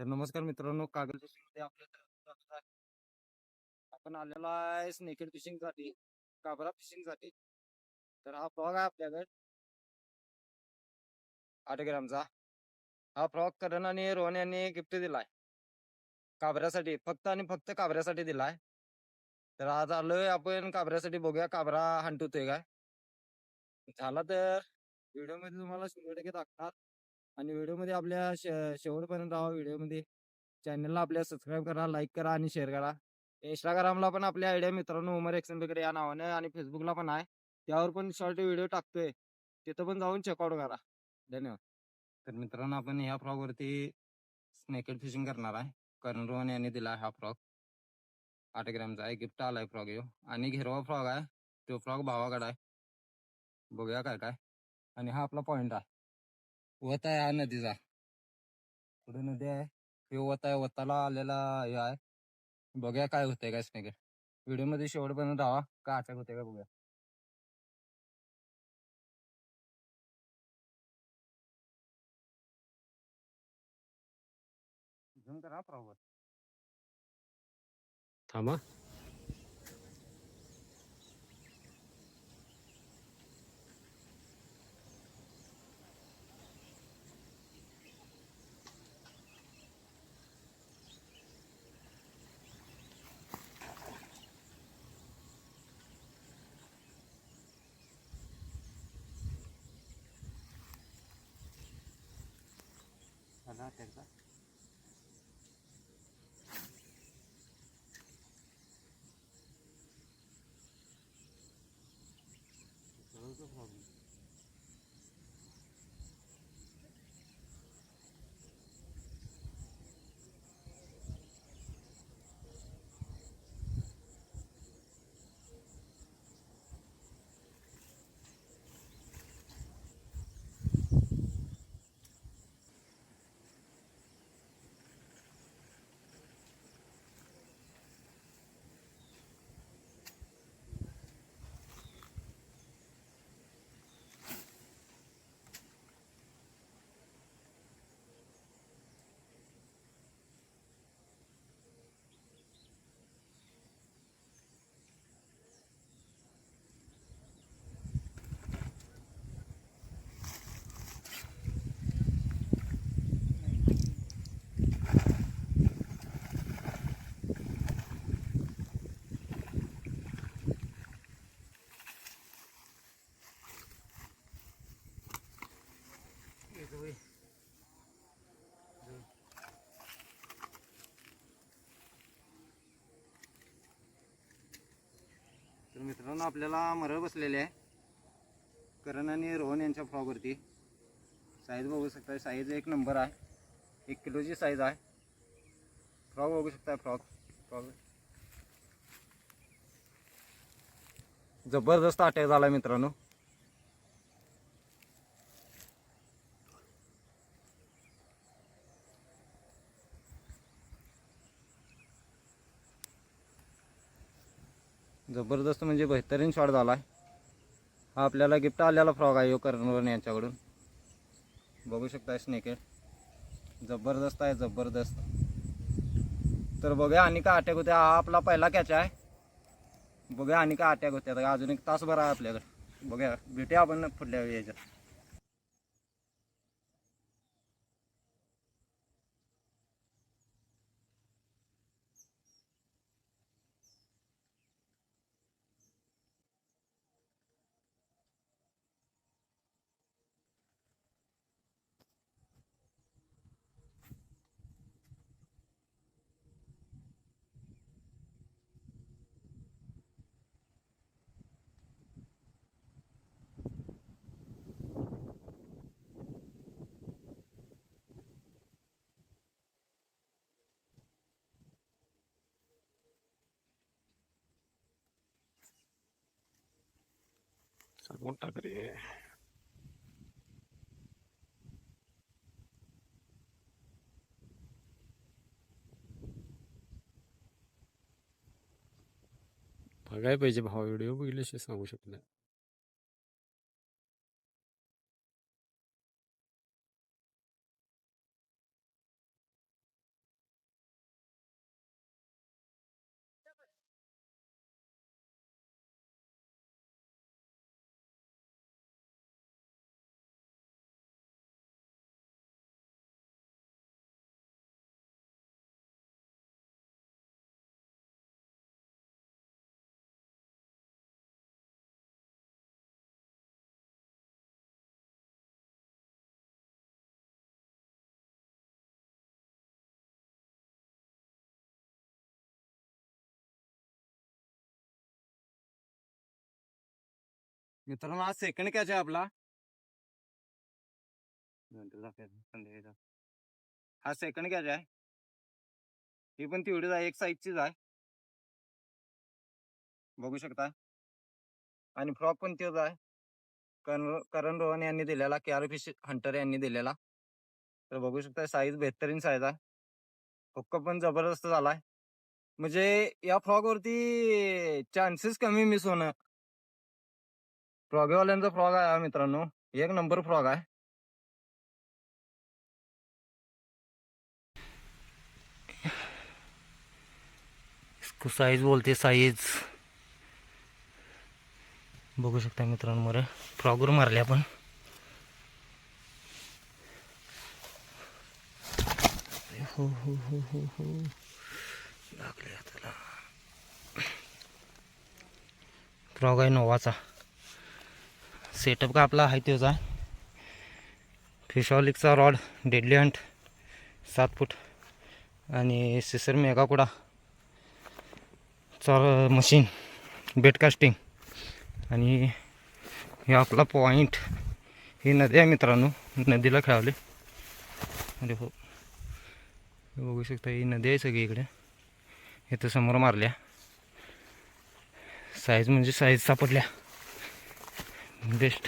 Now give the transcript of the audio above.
तर नमस्कार मित्रांनो, कागल फिशिंगमध्ये आपलं स्वागत आहे. आपण आलेलो आहे स्नेकेड फिशिंग साठी, काबरा फिशिंग साठी. तर हा फ्रॉग आहे आपल्याकडे 8 ग्रामचा. हा फ्रॉग करण आणि रोहन यांनी गिफ्ट दिलाय काबऱ्यासाठी, फक्त आणि फक्त काबऱ्यासाठी दिलाय. तर आज आलोय आपण काबऱ्यासाठी, बघूया काबरा हंटवतोय काय. झाला तर व्हिडिओमध्ये तुम्हाला 100% दाखवणार. आणि व्हिडिओमध्ये आपल्या शेवटपर्यंत राहा. व्हिडिओमध्ये चॅनलला आपल्या सबस्क्राईब करा, लाईक करा आणि शेअर करा. इंस्टाग्रामला पण आपल्या आयडिया मित्रांनो उमर एक्सनबेकडे या नावाने, आणि फेसबुकला पण आहे. त्यावर पण शॉर्ट व्हिडिओ टाकतोय, तिथं पण जाऊन चेकआउट करा. धन्यवाद. तर मित्रांनो, आपण या फ्रॉगवरती स्नेकेड फिशिंग करणार आहे. करण रोहन यांनी दिला हा फ्रॉग 8 ग्रामचा आहे. गिफ्ट आलाय फ्रॉग यो, आणि घेरवा फ्रॉग आहे. तो फ्रॉग भावाकडे आहे. बघूया काय काय. आणि हा आपला पॉइंट आहे. वत आहे हा नदीचा, पुढे नदी आहे. हे वत आहे, वताला आलेला हे आहे. बघूया काय होतंय काय स्नेकेड. व्हिडिओमध्ये शेवटपर्यंत राहा, काय अटॅक होते का बघूया. झूम करा प्रॉपर. थांबा. झाला अटॅकचा. प्रॉब्लेम. तर मित्रांनो, आपल्याला मरळ बसलेले आहे करण आणि रोहन यांच्या फ्रॉगवरती. साईज बघू शकता, साईज एक नंबर आहे. 1 किलोची साईज आहे. फ्रॉग बघू शकता. फ्रॉग जबरदस्त अटॅक झाला मित्रांनो. जबरदस्त म्हणजे बेहतरीन शॉट झाला आहे. हा आपल्याला गिफ्ट आलेला फ्रॉग आहे करण यांच्याकडून. बघू शकता स्नेकेड जबरदस्त आहे, जबरदस्त. तर बघूया आणि काय अटॅक होते. हा आपला पहिला कॅच आहे. बघूया आणि काय अटॅक होते. अजून 1 तासभर आहे आपल्याकडे. बघूया, भेटूया आपण पुढल्या वेळी याच्यात. मोठा करे बघायला पाहिजे भाव. व्हिडिओ बघितल्याशिवाय सांगू शकत नाही. मित्रांनो आज सेकंड कॅच आहे आपला. हा सेकंड कॅच आहे. ही पण तेवढीच आहे, एक साईजचीच आहे, बघू शकता. आणि फ्रॉक पण तेच आहे, करण रोहन यांनी दिलेला, केआर फिश हंटर यांनी दिलेला. तर बघू शकता साईज बेहतरीन साईज आहे. हुक्क पण जबरदस्त झालाय. म्हणजे या फ्रॉक वरती चान्सेस कमी मिस होणं. फ्रॉगवाल्यांचा फ्रॉग आहे हा मित्रांनो, एक नंबर फ्रॉग आहे. इसको साईज बोलते, साईज बघू शकता मित्रांनो. मरे फ्रॉगवर मारले आपण. हो हो हो हो हो लागले त्याला. फ्रॉग आहे नोवाचा. सेटअप का आपला आहे त्याचा. फिशॉलिकचा रॉड, डेडली हंट 7 फूट आणि सिसर मेगाकुडा चा मशीन, बेटकास्टिंग. आणि हे आपला पॉईंट. ही नदी आहे मित्रांनो, नदीला खेळावले. अरे हो, बघू शकता ही नदी आहे सगळीकडे. इथं समोर मारल्या. साईज म्हणजे साईज सापडल्या बेस्ट.